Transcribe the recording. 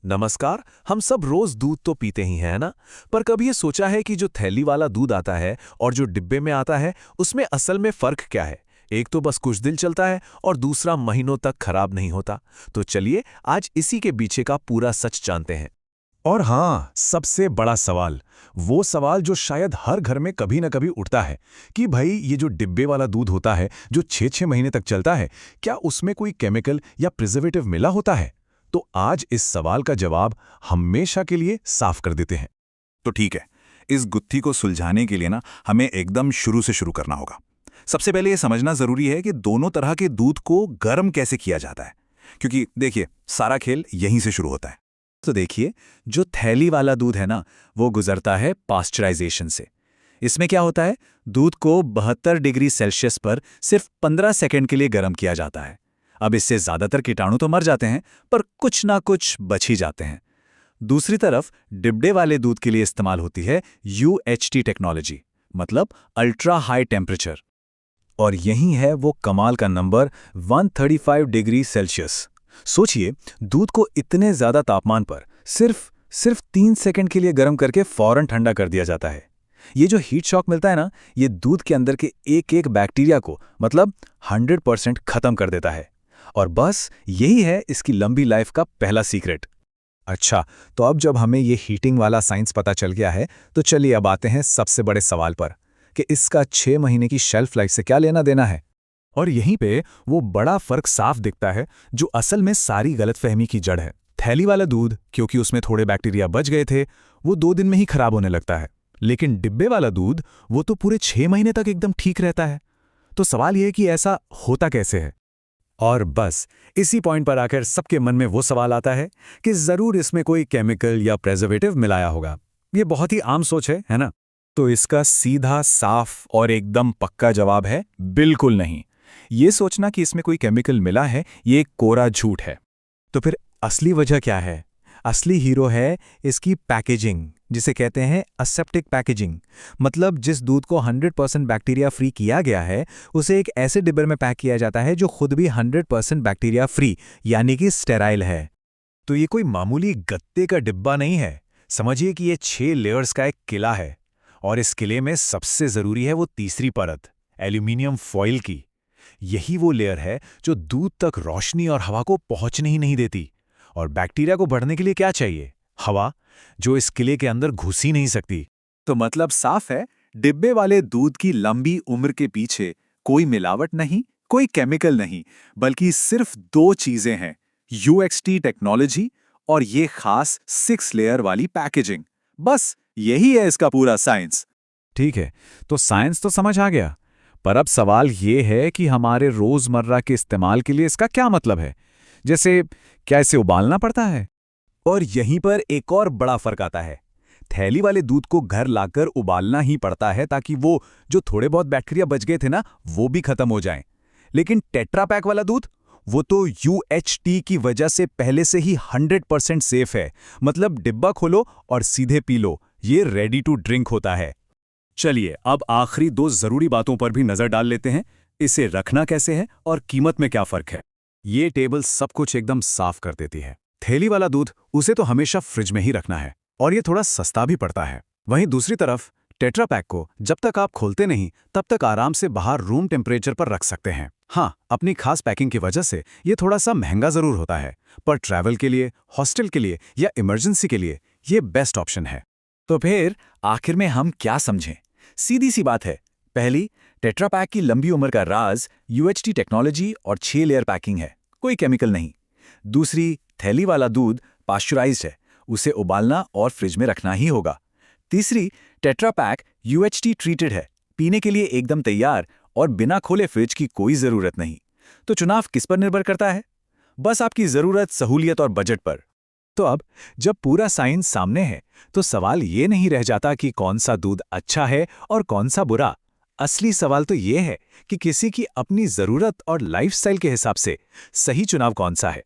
नमस्कार। हम सब रोज दूध तो पीते ही हैं ना। पर कभी ये सोचा है कि जो थैली वाला दूध आता है और जो डिब्बे में आता है उसमें असल में फर्क क्या है। एक तो बस कुछ दिन चलता है और दूसरा महीनों तक खराब नहीं होता। तो चलिए आज इसी के पीछे का पूरा सच जानते हैं। और हाँ, सबसे बड़ा सवाल, वो सवाल जो शायद हर घर में कभी न कभी उठता है कि भाई ये जो डिब्बे वाला दूध होता है जो 6-6 महीने तक चलता है, क्या उसमें कोई केमिकल या प्रिजर्वेटिव मिला होता है? तो आज इस सवाल का जवाब हमेशा के लिए साफ कर देते हैं। तो ठीक है, इस गुत्थी को सुलझाने के लिए हमें एकदम शुरू से शुरू करना होगा। सबसे पहले ये समझना जरूरी है कि दोनों तरह के दूध को गर्म कैसे किया जाता है, क्योंकि देखिए सारा खेल यहीं से शुरू होता है। तो देखिए, जो थैली वाला दूध है वो गुजरता है पास्चराइजेशन से। इसमें क्या होता है, दूध को 72 डिग्री सेल्सियस पर सिर्फ 15 सेकंड के लिए गर्म किया जाता है। अब इससे ज्यादातर कीटाणु तो मर जाते हैं, पर कुछ ना कुछ बच ही जाते हैं। दूसरी तरफ डिब्बे वाले दूध के लिए इस्तेमाल होती है UHT टेक्नोलॉजी, मतलब अल्ट्रा हाई टेम्परेचर। और यही है वो कमाल का नंबर 135 डिग्री सेल्सियस। सोचिए, दूध को इतने ज्यादा तापमान पर सिर्फ 3 सेकंड के लिए गर्म करके फौरन ठंडा कर दिया जाता है। ये जो हीट शॉक मिलता है ये दूध के अंदर के एक एक बैक्टीरिया को मतलब 100% खत्म कर देता है। और बस यही है इसकी लंबी लाइफ का पहला सीक्रेट। अच्छा, तो अब जब हमें ये हीटिंग वाला साइंस पता चल गया है, तो चलिए अब आते हैं सबसे बड़े सवाल पर कि इसका 6 महीने की शेल्फ लाइफ से क्या लेना देना है। और यहीं पे वो बड़ा फर्क साफ दिखता है जो असल में सारी गलतफहमी की जड़ है। थैली वाला दूध, क्योंकि उसमें थोड़े बैक्टीरिया बच गए थे, वो 2 दिन में ही खराब होने लगता है। लेकिन डिब्बे वाला दूध, वो तो पूरे 6 महीने तक एकदम ठीक रहता है। तो सवाल ये है कि ऐसा होता कैसे है। और बस इसी पॉइंट पर आकर सबके मन में वो सवाल आता है कि जरूर इसमें कोई केमिकल या प्रिजर्वेटिव मिलाया होगा। ये बहुत ही आम सोच है ना? तो इसका सीधा, साफ और एकदम पक्का जवाब है बिल्कुल नहीं। ये सोचना कि इसमें कोई केमिकल मिला है, ये एक कोरा झूठ है। तो फिर असली वजह क्या है? असली हीरो है इसकी पैकेजिंग, जिसे कहते हैं असेप्टिक पैकेजिंग। मतलब जिस दूध को 100% बैक्टीरिया फ्री किया गया है, उसे एक ऐसे डिब्बे में पैक किया जाता है जो खुद भी 100% बैक्टीरिया फ्री, यानी कि स्टेराइल है। तो ये कोई मामूली गत्ते का डिब्बा नहीं है। समझिए कि ये 6 लेयर्स का एक किला है। और इस किले में सबसे जरूरी है वो तीसरी परत, एल्यूमिनियम फॉइल की। यही वो लेयर है जो दूध तक रोशनी और हवा को पहुंचने ही नहीं देती। और बैक्टीरिया को बढ़ने के लिए क्या चाहिए? हवा, जो इस किले के अंदर घुस ही नहीं सकती। तो मतलब साफ है, डिब्बे वाले दूध की लंबी उम्र के पीछे कोई मिलावट नहीं, कोई केमिकल नहीं, बल्कि सिर्फ 2 चीजें हैं, UHT टेक्नोलॉजी और ये खास 6 लेयर वाली पैकेजिंग। बस यही है इसका पूरा साइंस। ठीक है, तो साइंस तो समझ आ गया, पर अब सवाल ये है कि हमारे रोजमर्रा के इस्तेमाल के लिए इसका क्या मतलब है। जैसे, क्या इसे उबालना पड़ता है? और यहीं पर एक और बड़ा फर्क आता है। थैली वाले दूध को घर लाकर उबालना ही पड़ता है ताकि वो जो थोड़े बहुत बैक्टीरिया बच गए थे वो भी खत्म हो जाएं। लेकिन टेट्रा पैक वाला दूध, वो तो UHT की वजह से पहले से ही 100% सेफ है। मतलब डिब्बा खोलो और सीधे पी लो, ये रेडी टू ड्रिंक होता है। चलिए अब आखिरी 2 जरूरी बातों पर भी नजर डाल लेते हैं। इसे रखना कैसे है और कीमत में क्या फर्क है। ये टेबल सब कुछ एकदम साफ कर देती है। थैली वाला दूध, उसे तो हमेशा फ्रिज में ही रखना है और ये थोड़ा सस्ता भी पड़ता है। वहीं दूसरी तरफ टेट्रा पैक को जब तक आप खोलते नहीं तब तक आराम से बाहर रूम टेम्परेचर पर रख सकते हैं। हाँ, अपनी खास पैकिंग की वजह से ये थोड़ा सा महंगा जरूर होता है, पर ट्रैवल के लिए, हॉस्टल के लिए या इमरजेंसी के लिए ये बेस्ट ऑप्शन है। तो फिर आखिर में हम क्या समझें? सीधी सी बात है। पहली, टेट्रा पैक की लंबी उम्र का राज UHT टेक्नोलॉजी और 6 लेयर पैकिंग है, कोई केमिकल नहीं। दूसरी, थैली वाला दूध पास्चराइज्ड है, उसे उबालना और फ्रिज में रखना ही होगा। तीसरी, टेट्रा पैक UHT ट्रीटेड है, पीने के लिए एकदम तैयार और बिना खोले फ्रिज की कोई जरूरत नहीं। तो चुनाव किस पर निर्भर करता है? बस आपकी जरूरत, सहूलियत और बजट पर। तो अब जब पूरा साइंस सामने है, तो सवाल ये नहीं रह जाता कि कौन सा दूध अच्छा है और कौन सा बुरा। असली सवाल तो ये है कि किसी की अपनी जरूरत और लाइफस्टाइल के हिसाब से सही चुनाव कौन सा है।